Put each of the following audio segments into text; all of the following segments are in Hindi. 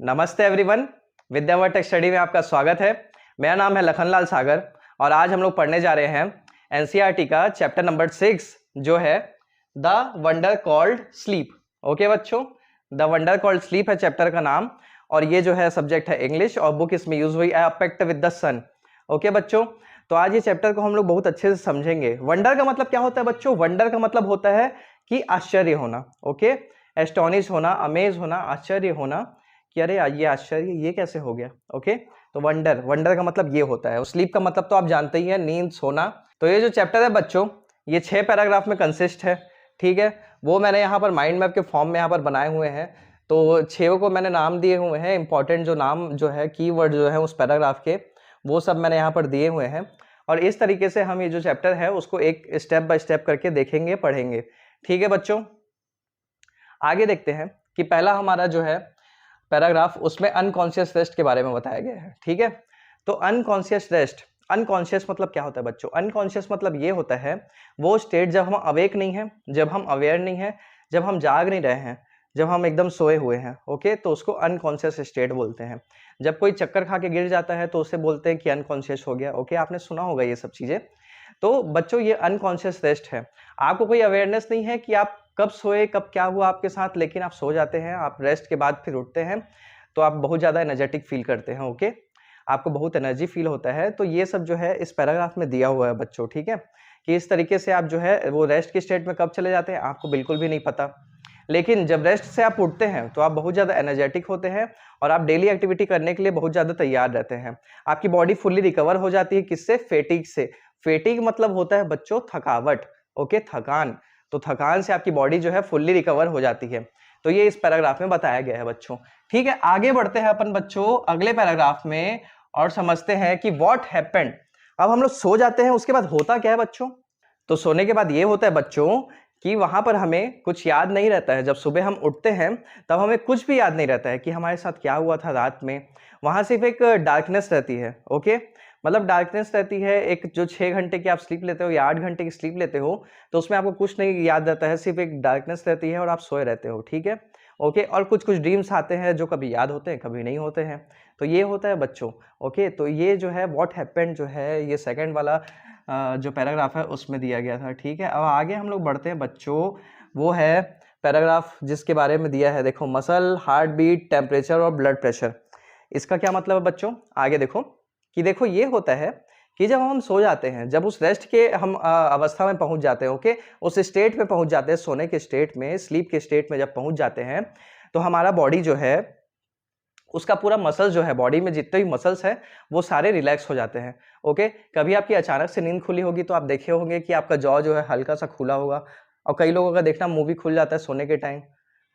नमस्ते एवरीवन। विद्यावर्त टेक स्टडी में आपका स्वागत है। मेरा नाम है लखनलाल सागर और आज हम लोग पढ़ने जा रहे हैं एनसीईआरटी का चैप्टर नंबर 6 जो है the wonder called sleep. Okay बच्चों, द वंडर कॉल्ड स्लीप है चैप्टर का नाम और ये जो है सब्जेक्ट है इंग्लिश और बुक इसमें यूज हुई है affect with the sun. Okay बच्चों, तो आज ये चैप्टर को हम लोग बहुत अच्छे से समझेंगे। वंडर का मतलब क्या होता है बच्चों? वंडर का मतलब होता है कि आश्चर्य होना। ओके, एस्टोनिश होना, अमेज होना, आश्चर्य होना कि अरे ये आश्चर्य ये कैसे हो गया। ओके, तो वंडर वंडर का मतलब ये होता है। स्लीप का मतलब तो आप जानते ही हैं, नींद, सोना। तो ये जो चैप्टर है बच्चों, ये 6 पैराग्राफ में कंसिस्ट है। ठीक है, वो मैंने यहाँ पर माइंड मैप के फॉर्म में यहाँ पर बनाए हुए हैं। तो 6 को मैंने नाम दिए हुए हैं, इंपॉर्टेंट जो नाम जो है, कीवर्ड जो है उस पैराग्राफ के, वो सब मैंने यहाँ पर दिए हुए हैं। और इस तरीके से हम ये जो चैप्टर है उसको एक स्टेप बाय स्टेप करके देखेंगे, पढ़ेंगे। ठीक है बच्चों, आगे देखते हैं कि पहला हमारा जो है पैराग्राफ, उसमें अनकॉन्शियस रेस्ट के बारे में बताया गया है। ठीक है, तो अनकॉन्शियस रेस्ट, अनकॉन्शियस मतलब क्या होता है बच्चों? अनकॉन्शियस मतलब ये होता है वो स्टेट जब हम अवेक नहीं है, जब हम अवेयर नहीं है, जब हम जाग नहीं रहे हैं, जब हम एकदम सोए हुए हैं। ओके, तो उसको अनकॉन्शियस स्टेट बोलते हैं। जब कोई चक्कर खा के गिर जाता है तो उसे बोलते हैं कि अनकॉन्शियस हो गया। ओके, आपने सुना होगा ये सब चीजें। तो बच्चों ये अनकॉन्शियस रेस्ट है। आपको कोई अवेयरनेस नहीं है कि आप कब सोए, कब क्या हुआ आपके साथ, लेकिन आप सो जाते हैं। आप रेस्ट के बाद फिर उठते हैं तो आप बहुत ज़्यादा एनर्जेटिक फील करते हैं। ओके, आपको बहुत एनर्जी फील होता है। तो ये सब जो है इस पैराग्राफ में दिया हुआ है बच्चों। ठीक है, कि इस तरीके से आप जो है वो रेस्ट की स्टेट में कब चले जाते हैं आपको बिल्कुल भी नहीं पता, लेकिन जब रेस्ट से आप उठते हैं तो आप बहुत ज़्यादा एनर्जेटिक होते हैं और आप डेली एक्टिविटी करने के लिए बहुत ज़्यादा तैयार रहते हैं। आपकी बॉडी फुल्ली रिकवर हो जाती है। किससे? फेटिग से। फेटिग मतलब होता है बच्चों थकावट। ओके, थकान। तो थकान से आपकी बॉडी जो है फुल्ली रिकवर हो जाती है। तो ये इस पैराग्राफ में बताया गया है बच्चों। ठीक है, आगे बढ़ते हैं अपन बच्चों अगले पैराग्राफ में और समझते हैं कि व्हाट हैपेंड। अब हम लोग सो जाते हैं, उसके बाद होता क्या है बच्चों? तो सोने के बाद ये होता है बच्चों कि वहां पर हमें कुछ याद नहीं रहता है। जब सुबह हम उठते हैं तब हमें कुछ भी याद नहीं रहता है कि हमारे साथ क्या हुआ था रात में। वहां सिर्फ एक डार्कनेस रहती है। ओके, मतलब डार्कनेस रहती है। एक जो 6 घंटे की आप स्लीप लेते हो या 8 घंटे की स्लीप लेते हो तो उसमें आपको कुछ नहीं याद रहता है, सिर्फ एक डार्कनेस रहती है और आप सोए रहते हो। ठीक है, ओके, और कुछ कुछ ड्रीम्स आते हैं जो कभी याद होते हैं कभी नहीं होते हैं। तो ये होता है बच्चों। ओके, तो ये जो है व्हाट हैपेंड जो है ये सेकंड वाला जो पैराग्राफ है उसमें दिया गया था। ठीक है, अब आगे हम लोग बढ़ते हैं बच्चों। वो है पैराग्राफ जिसके बारे में दिया है, देखो, मसल, हार्ट बीट, टेम्परेचर और ब्लड प्रेशर। इसका क्या मतलब है बच्चों? आगे देखो कि देखो ये होता है कि जब हम सो जाते हैं, जब उस रेस्ट के हम अवस्था में पहुंच जाते हैं, ओके, उस स्टेट में पहुंच जाते हैं, सोने के स्टेट में, स्लीप के स्टेट में जब पहुंच जाते हैं तो हमारा बॉडी जो है उसका पूरा मसल्स जो है, बॉडी में जितने भी मसल्स हैं वो सारे रिलैक्स हो जाते हैं। ओके, कभी आपकी अचानक से नींद खुली होगी तो आप देखे होंगे कि आपका जॉ जो है हल्का सा खुला होगा। और कई लोगों का देखना मुंह भी खुल जाता है सोने के टाइम।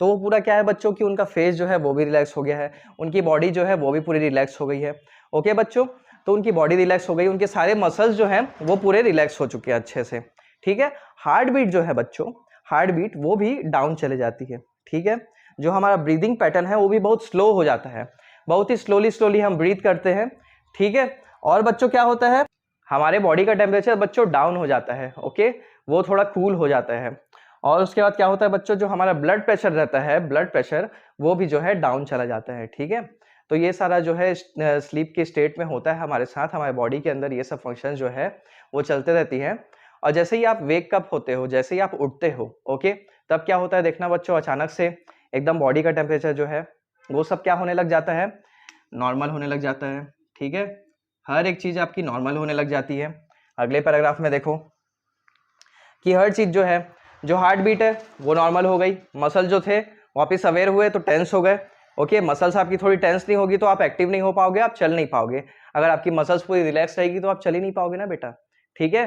तो वो पूरा क्या है बच्चों कि उनका फेस जो है वो भी रिलैक्स हो गया है, उनकी बॉडी जो है वो भी पूरी रिलैक्स हो गई है। ओके बच्चों, तो उनकी बॉडी रिलैक्स हो गई, उनके सारे मसल्स जो हैं वो पूरे रिलैक्स हो चुके हैं अच्छे से। ठीक है, हार्ट बीट जो है बच्चों, हार्ट बीट वो भी डाउन चले जाती है। ठीक है, जो हमारा ब्रीदिंग पैटर्न है वो भी बहुत स्लो हो जाता है, बहुत ही स्लोली स्लोली हम ब्रीथ करते हैं। ठीक है, और बच्चों क्या होता है, हमारे बॉडी का टेम्परेचर बच्चों डाउन हो जाता है। ओके, वो थोड़ा कूल हो जाता है। और उसके बाद क्या होता है बच्चों, जो हमारा ब्लड प्रेशर रहता है, ब्लड प्रेशर वो भी जो है डाउन चला जाता है। ठीक है, तो ये सारा जो है स्लीप के स्टेट में होता है हमारे साथ, हमारे बॉडी के अंदर ये सब फंक्शन जो है वो चलते रहती हैं। और जैसे ही आप वेक अप होते हो, जैसे ही आप उठते हो, ओके, तब क्या होता है देखना बच्चों, अचानक से एकदम बॉडी का टेम्परेचर जो है वो सब क्या होने लग जाता है, नॉर्मल होने लग जाता है। ठीक है, हर एक चीज आपकी नॉर्मल होने लग जाती है। अगले पैराग्राफ में देखो कि हर चीज जो है, जो हार्ट बीट है वो नॉर्मल हो गई, मसल जो थे वापस अवेयर हुए तो टेंस हो गए। ओके, मसल्स आपकी थोड़ी टेंस नहीं होगी तो आप एक्टिव नहीं हो पाओगे, आप चल नहीं पाओगे। अगर आपकी मसल्स पूरी रिलैक्स रहेगी तो आप चल ही नहीं पाओगे ना बेटा। ठीक है,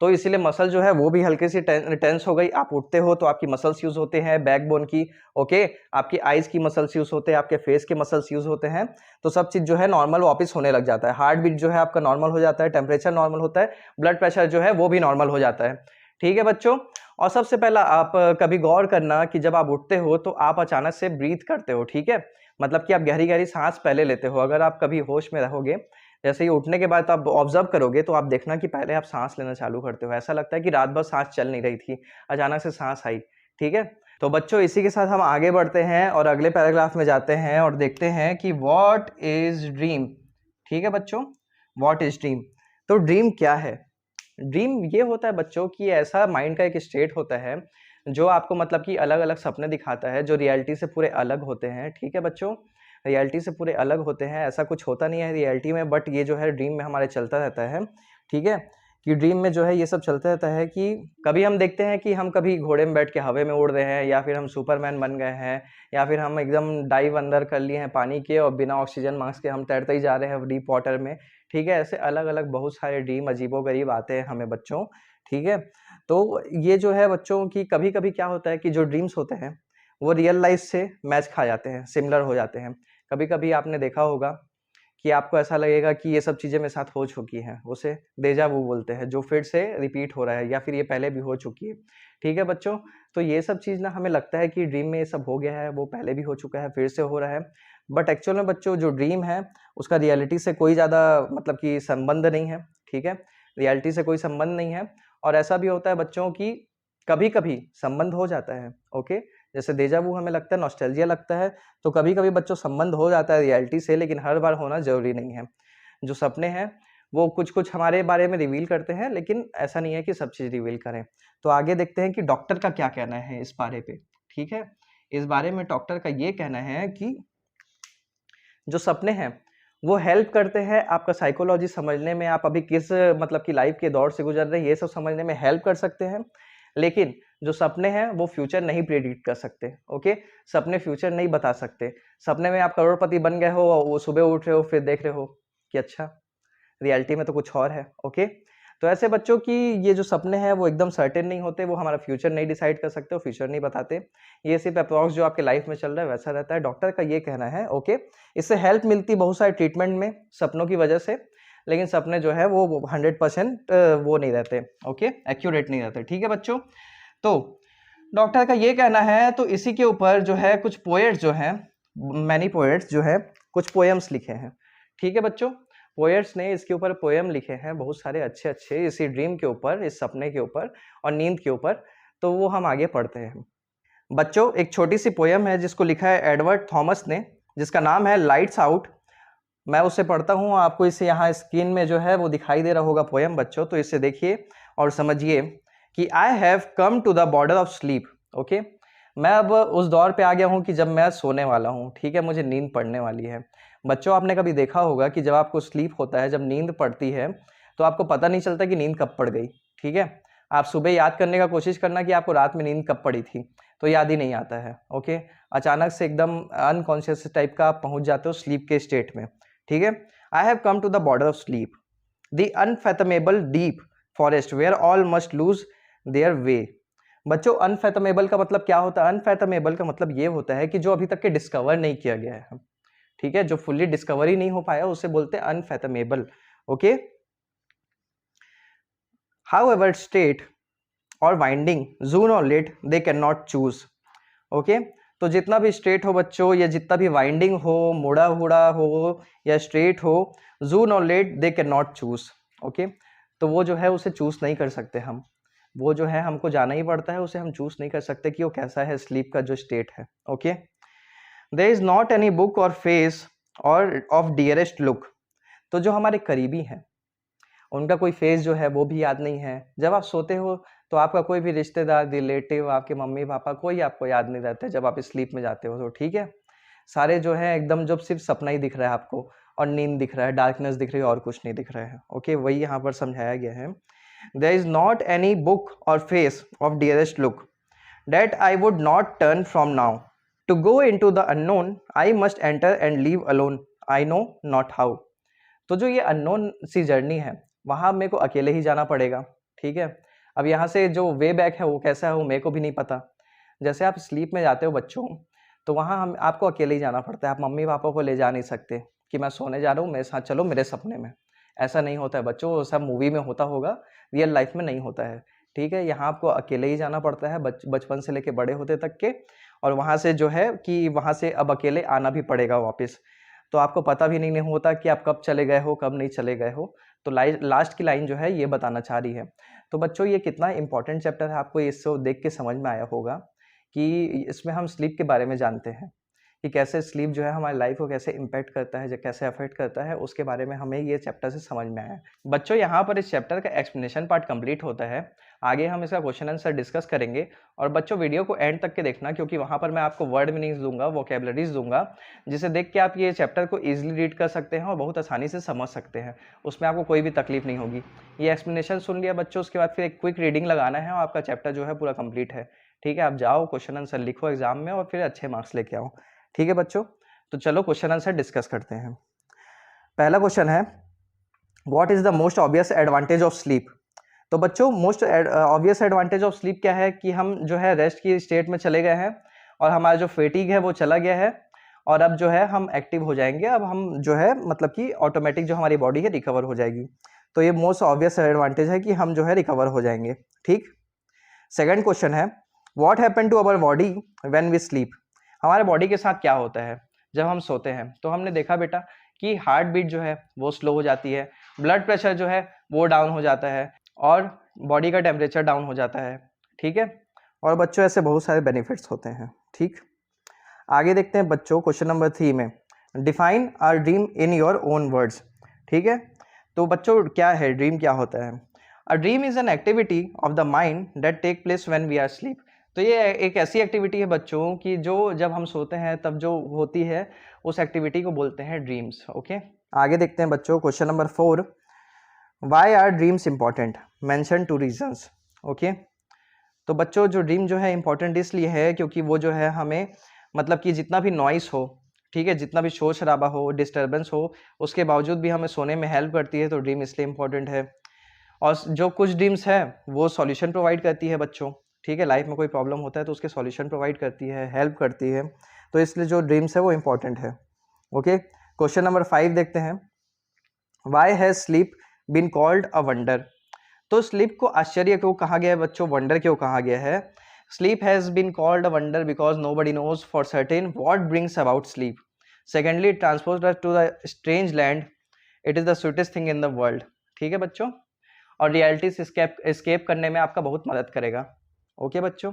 तो इसीलिए मसल जो है वो भी हल्की सी टेंस हो गई। आप उठते हो तो आपकी मसल्स यूज होते हैं, बैकबोन की। ओके, आपकी आईज की मसल्स यूज होते हैं, आपके फेस के मसल्स यूज होते हैं। तो सब चीज जो है नॉर्मल वापस होने लग जाता है। हार्ट बीट जो है आपका नॉर्मल हो जाता है, टेम्परेचर नॉर्मल होता है, ब्लड प्रेशर जो है वो भी नॉर्मल हो जाता है। ठीक है बच्चों, और सबसे पहला आप कभी गौर करना कि जब आप उठते हो तो आप अचानक से ब्रीथ करते हो। ठीक है, मतलब कि आप गहरी गहरी सांस पहले लेते हो। अगर आप कभी होश में रहोगे, जैसे ही उठने के बाद आप ऑब्जर्व करोगे तो आप देखना कि पहले आप सांस लेना चालू करते हो। ऐसा लगता है कि रात भर सांस चल नहीं रही थी, अचानक से सांस आई। ठीक है, तो बच्चों इसी के साथ हम आगे बढ़ते हैं और अगले पैराग्राफ में जाते हैं और देखते हैं कि व्हाट इज ड्रीम। ठीक है बच्चों, व्हाट इज ड्रीम। तो ड्रीम क्या है? ड्रीम ये होता है बच्चों कि ऐसा माइंड का एक स्टेट होता है जो आपको मतलब कि अलग अलग सपने दिखाता है जो रियलिटी से पूरे अलग होते हैं। ठीक है बच्चों, रियलिटी से पूरे अलग होते हैं, ऐसा कुछ होता नहीं है रियलिटी में, बट ये जो है ड्रीम में हमारे चलता रहता है। ठीक है, कि ड्रीम में जो है ये सब चलता रहता है कि कभी हम देखते हैं कि हम कभी घोड़े में बैठ के हवा में उड़ रहे हैं, या फिर हम सुपरमैन बन गए हैं, या फिर हम एकदम डाइव अंदर कर लिए हैं पानी के और बिना ऑक्सीजन मास्क के हम तैरते ही जा रहे हैं डीप वाटर में। ठीक है, ऐसे अलग अलग बहुत सारे ड्रीम अजीबोगरीब आते हैं हमें बच्चों। ठीक है, तो ये जो है बच्चों की कभी कभी क्या होता है कि जो ड्रीम्स होते हैं वो रियल लाइफ से मैच खा जाते हैं, सिमिलर हो जाते हैं। कभी कभी आपने देखा होगा कि आपको ऐसा लगेगा कि ये सब चीज़ें मेरे साथ हो चुकी हैं, उसे डेजा वू बोलते हैं, जो फिर से रिपीट हो रहा है या फिर ये पहले भी हो चुकी है। ठीक है बच्चों, तो ये सब चीज़ ना हमें लगता है कि ड्रीम में ये सब हो गया है, वो पहले भी हो चुका है, फिर से हो रहा है, बट एक्चुअल में बच्चों जो ड्रीम है उसका रियलिटी से कोई ज़्यादा मतलब कि संबंध नहीं है। ठीक है, रियलिटी से कोई संबंध नहीं है। और ऐसा भी होता है बच्चों की कभी कभी संबंध हो जाता है। ओके, जैसे डेजा वू हमें लगता है, नॉस्टैल्जिया लगता है, तो कभी कभी बच्चों संबंध हो जाता है रियलिटी से, लेकिन हर बार होना जरूरी नहीं है। जो सपने हैं वो कुछ कुछ हमारे बारे में रिवील करते हैं, लेकिन ऐसा नहीं है कि सब चीज रिवील करें। तो आगे देखते हैं कि डॉक्टर का क्या कहना है इस बारे पे। ठीक है, इस बारे में डॉक्टर का ये कहना है कि जो सपने हैं वो हेल्प करते हैं आपका साइकोलॉजी समझने में, आप अभी किस मतलब कि लाइफ के दौर से गुजर रहे हैं ये सब समझने में हेल्प कर सकते हैं। लेकिन जो सपने हैं वो फ्यूचर नहीं प्रेडिक्ट कर सकते। ओके, सपने फ्यूचर नहीं बता सकते। सपने में आप करोड़पति बन गए हो, वो सुबह उठ रहे हो फिर देख रहे हो कि अच्छा रियलिटी में तो कुछ और है। ओके, तो ऐसे बच्चों की ये जो सपने हैं वो एकदम सर्टेन नहीं होते, वो हमारा फ्यूचर नहीं डिसाइड कर सकते, वो फ्यूचर नहीं बताते। ये सिर्फ अप्रॉक्स जो आपके लाइफ में चल रहा है वैसा रहता है, डॉक्टर का ये कहना है। ओके, इससे हेल्प मिलती है बहुत सारे ट्रीटमेंट में सपनों की वजह से, लेकिन सपने जो है वो 100% वो नहीं रहते। ओके, एक्यूरेट नहीं रहते। ठीक है बच्चों, तो डॉक्टर का ये कहना है, तो इसी के ऊपर जो है कुछ पोएट्स जो हैं, मैनी पोएट्स जो है कुछ पोएम्स लिखे हैं। ठीक है बच्चों, पोएट्स ने इसके ऊपर पोएम लिखे हैं बहुत सारे अच्छे अच्छे, इसी ड्रीम के ऊपर, इस सपने के ऊपर और नींद के ऊपर। तो वो हम आगे पढ़ते हैं बच्चों। एक छोटी सी पोएम है जिसको लिखा है एडवर्ड थॉमस ने, जिसका नाम है लाइट्स आउट। मैं उसे पढ़ता हूँ, आपको इसे यहाँ स्क्रीन में जो है वो दिखाई दे रहा होगा पोएम बच्चों, तो इसे देखिए और समझिए कि I have come to the border of sleep. Okay, मैं अब उस दौर पे आ गया हूँ कि जब मैं सोने वाला हूँ। ठीक है, मुझे नींद पड़ने वाली है। बच्चों आपने कभी देखा होगा कि जब आपको स्लीप होता है, जब नींद पड़ती है, तो आपको पता नहीं चलता कि नींद कब पड़ गई। ठीक है, आप सुबह याद करने का कोशिश करना कि आपको रात में नींद कब पड़ी थी, तो याद ही नहीं आता है। ओके, अचानक से एकदम अनकॉन्शियस टाइप का आप पहुंच जाते हो स्लीप के स्टेट में। ठीक है, I have come to the border of sleep, the unfathomable deep forest where all must lose their way. बच्चों अनफैथमेबल का मतलब क्या होता है? अनफैथमेबल का मतलब ये होता है कि जो अभी तक के डिस्कवर नहीं किया गया है। ठीक है, जो फुल्ली डिस्कवर ही नहीं हो पाया उसे बोलते हैं unfathomable. Okay, however state or winding June or let they can not choose. Okay, तो जितना भी स्ट्रेट हो बच्चों, या जितना भी वाइंडिंग हो, मुड़ा हुड़ा हो या स्ट्रेट हो, June or let they can not choose. Okay, तो वो जो है उसे चूज नहीं कर सकते हम, वो जो है हमको जाना ही पड़ता है, उसे हम चूज नहीं कर सकते कि वो कैसा है स्लीप का जो स्टेट है। Okay, there is not any book or face or of dearest look. तो जो हमारे करीबी हैं उनका कोई फेस जो है वो भी याद नहीं है। जब आप सोते हो तो आपका कोई भी रिश्तेदार, रिलेटिव, आपके मम्मी पापा, कोई आपको याद नहीं रहता है जब आप स्लीप में जाते हो। तो ठीक है, सारे जो है एकदम जब सिर्फ सपना ही दिख रहा है आपको, और नींद दिख रहा है, डार्कनेस दिख रही है, और कुछ नहीं दिख रहा है। ओके, वही यहाँ पर समझाया गया है। There is not any book or face of dearest look that I would not turn from now. To go into the unknown, I must enter and leave alone. I know not how. तो जो ये अननोन सी जर्नी है वहाँ मेरे को अकेले ही जाना पड़ेगा। ठीक है, अब यहाँ से जो वे बैक है वो कैसा है वो मेरे को भी नहीं पता। जैसे आप स्लीप में जाते हो बच्चों, तो वहाँ हम आपको अकेले ही जाना पड़ता है, आप मम्मी पापा को ले जा नहीं सकते कि मैं सोने जा रहा हूँ, मेरे साथ चलो मेरे सपने में। ऐसा नहीं होता है बच्चों, वो सब मूवी में होता होगा, रियल लाइफ में नहीं होता है। ठीक है, यहाँ आपको अकेले ही जाना पड़ता है बचपन से लेके बड़े होते तक के, और वहाँ से जो है कि वहाँ से अब अकेले आना भी पड़ेगा वापस। तो आपको पता भी नहीं होता कि आप कब चले गए हो, कब नहीं चले गए हो। तो लास्ट की लाइन जो है ये बताना चाह रही है। तो बच्चों ये कितना इंपॉर्टेंट चैप्टर है, आपको इससे देख के समझ में आया होगा कि इसमें हम स्लीप के बारे में जानते हैं कि कैसे स्लीप जो है हमारी लाइफ को कैसे इम्पैक्ट करता है, कैसे अफेक्ट करता है, उसके बारे में हमें ये चैप्टर से समझ में आया। बच्चों यहाँ पर इस चैप्टर का एक्सप्लेनेशन पार्ट कंप्लीट होता है। आगे हम इसका क्वेश्चन आंसर डिस्कस करेंगे और बच्चों वीडियो को एंड तक के देखना, क्योंकि वहाँ पर मैं आपको वर्ड मीनिंग्स दूंगा, वोकेबलरीज दूंगा, जिसे देख के आप ये चैप्टर को ईजिली रीड कर सकते हैं और बहुत आसानी से समझ सकते हैं। उसमें आपको कोई भी तकलीफ नहीं होगी। ये एक्सप्लेनेशन सुन लिया बच्चों, उसके बाद फिर एक क्विक रीडिंग लगाना है और आपका चैप्टर जो है पूरा कंप्लीट है। ठीक है, आप जाओ क्वेश्चन आंसर लिखो एग्जाम में और फिर अच्छे मार्क्स लेके आओ। ठीक है बच्चों, तो चलो क्वेश्चन आंसर डिस्कस करते हैं। पहला क्वेश्चन है, what is the most obvious advantage of sleep. तो बच्चों most obvious advantage of sleep क्या है कि हम जो है रेस्ट की स्टेट में चले गए हैं और हमारा जो फेटिग है वो चला गया है और अब जो है हम एक्टिव हो जाएंगे। अब हम जो है मतलब कि ऑटोमेटिक जो हमारी बॉडी है रिकवर हो जाएगी। तो ये मोस्ट ऑब्वियस एडवांटेज है कि हम जो है रिकवर हो जाएंगे। ठीक। सेकंड क्वेश्चन है, what happen to our body when we sleep. हमारे बॉडी के साथ क्या होता है जब हम सोते हैं। तो हमने देखा बेटा कि हार्ट बीट जो है वो स्लो हो जाती है, ब्लड प्रेशर जो है वो डाउन हो जाता है और बॉडी का टेम्परेचर डाउन हो जाता है। ठीक है, और बच्चों ऐसे बहुत सारे बेनिफिट्स होते हैं। ठीक, आगे देखते हैं बच्चों क्वेश्चन नंबर 3 में, define our dream in your own words. ठीक है, तो बच्चों क्या है ड्रीम, क्या होता है। A dream is an activity of the mind that take place when we are sleep. तो ये एक ऐसी एक्टिविटी है बच्चों की जो जब हम सोते हैं तब जो होती है, उस एक्टिविटी को बोलते हैं ड्रीम्स। ओके, आगे देखते हैं बच्चों question number 4, why are dreams important, mention 2 reasons. Okay, तो बच्चों जो ड्रीम जो है इंपॉर्टेंट इसलिए है क्योंकि वो जो है हमें मतलब कि जितना भी नॉइस हो, ठीक है, जितना भी शोर शराबा हो, डिस्टर्बेंस हो, उसके बावजूद भी हमें सोने में हेल्प करती है। तो ड्रीम इसलिए इंपॉर्टेंट है। और जो कुछ ड्रीम्स है वो सॉल्यूशन प्रोवाइड करती है बच्चों। ठीक है, लाइफ में कोई प्रॉब्लम होता है तो उसके सॉल्यूशन प्रोवाइड करती है, हेल्प करती है। तो इसलिए जो ड्रीम्स है वो इंपॉर्टेंट है। ओके, क्वेश्चन नंबर 5 देखते हैं, why has sleep been called a wonder. तो स्लीप को आश्चर्य क्यों कहा गया है बच्चों, वंडर क्यों कहा गया है। Sleep has been called a wonder because nobody knows for certain what brings about sleep. Secondly, it transport us to the strange land, it is the sweetest thing in the world. ठीक है बच्चों, और रियलिटी से escape करने में आपका बहुत मदद करेगा। ओके बच्चों,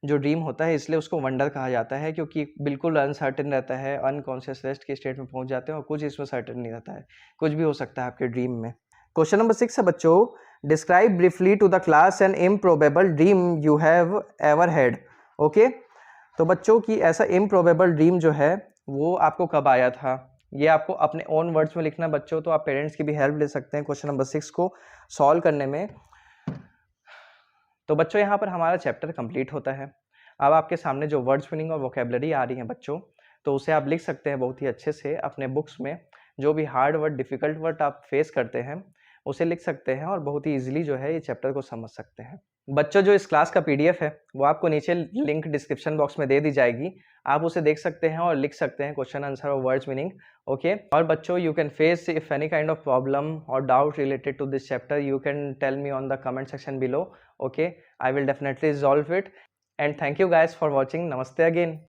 जो ड्रीम होता है इसलिए उसको वंडर कहा जाता है क्योंकि बिल्कुल अनसर्टेन रहता है, अनकॉन्शियस रेस्ट की स्टेट में पहुंच जाते हैं और कुछ इसमें सर्टेन नहीं रहता है, कुछ भी हो सकता है आपके ड्रीम में। क्वेश्चन नंबर 6 है बच्चों, describe briefly to the class an improbable dream you have ever had. Okay, तो बच्चों की ऐसा इम्प्रोबेबल ड्रीम जो है वो आपको कब आया था, ये आपको अपने ओन वर्ड्स में लिखना बच्चों। तो आप पेरेंट्स की भी हेल्प ले सकते हैं क्वेश्चन नंबर 6 को सॉल्व करने में। तो बच्चों यहाँ पर हमारा चैप्टर कंप्लीट होता है। अब आपके सामने जो वर्ड्स मीनिंग और वोकेबलरी आ रही है बच्चों, तो उसे आप लिख सकते हैं बहुत ही अच्छे से अपने बुक्स में। जो भी हार्ड वर्ड, डिफिकल्ट वर्ड आप फेस करते हैं उसे लिख सकते हैं और बहुत ही इजीली जो है ये चैप्टर को समझ सकते हैं। बच्चों जो इस क्लास का पीडीएफ है वो आपको नीचे लिंक डिस्क्रिप्शन बॉक्स में दे दी जाएगी, आप उसे देख सकते हैं और लिख सकते हैं क्वेश्चन आंसर और वर्ड्स मीनिंग। ओके, और बच्चों you can face if any kind of problem or doubt related to this chapter, you can tell me on the comment section below. Okay, I will definitely resolve it, and thank you guys for watching. Namaste again.